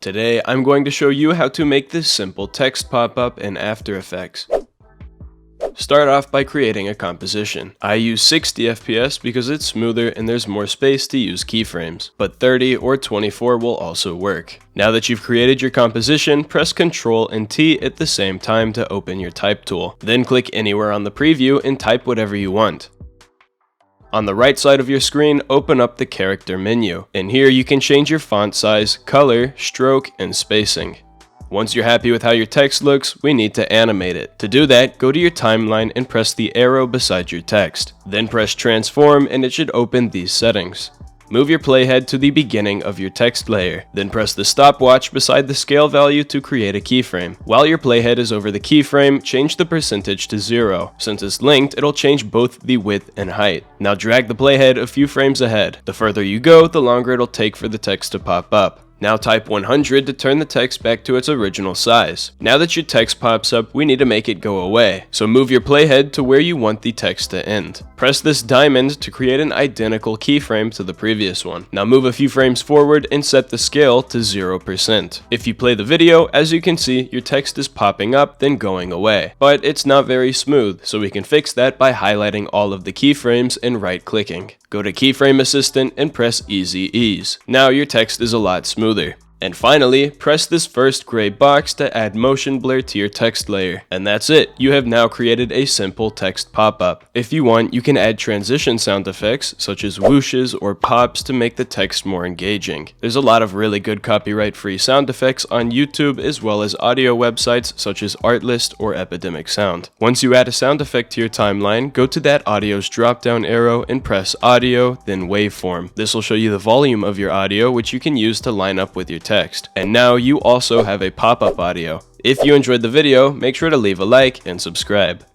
Today, I'm going to show you how to make this simple text pop-up in After Effects. Start off by creating a composition. I use 60 FPS because it's smoother and there's more space to use keyframes, but 30 or 24 will also work. Now that you've created your composition, press Ctrl and T at the same time to open your type tool. Then click anywhere on the preview and type whatever you want. On the right side of your screen, open up the character menu. In here, you can change your font size, color, stroke, and spacing. Once you're happy with how your text looks, we need to animate it. To do that, go to your timeline and press the arrow beside your text. Then press transform and it should open these settings. Move your playhead to the beginning of your text layer. Then press the stopwatch beside the scale value to create a keyframe. While your playhead is over the keyframe, change the percentage to 0. Since it's linked, it'll change both the width and height. Now drag the playhead a few frames ahead. The further you go, the longer it'll take for the text to pop up. Now type 100 to turn the text back to its original size. Now that your text pops up, we need to make it go away. So move your playhead to where you want the text to end. Press this diamond to create an identical keyframe to the previous one. Now move a few frames forward and set the scale to 0%. If you play the video, as you can see, your text is popping up then going away. But it's not very smooth, so we can fix that by highlighting all of the keyframes and right-clicking. Go to Keyframe Assistant and press Easy Ease. Now your text is a lot smoother. And finally, press this first gray box to add motion blur to your text layer. And that's it. You have now created a simple text pop-up. If you want, you can add transition sound effects, such as whooshes or pops, to make the text more engaging. There's a lot of really good copyright-free sound effects on YouTube, as well as audio websites such as Artlist or Epidemic Sound. Once you add a sound effect to your timeline, go to that audio's drop-down arrow and press Audio, then Waveform. This will show you the volume of your audio, which you can use to line up with your text. And now you also have a pop-up audio. If you enjoyed the video, make sure to leave a like and subscribe.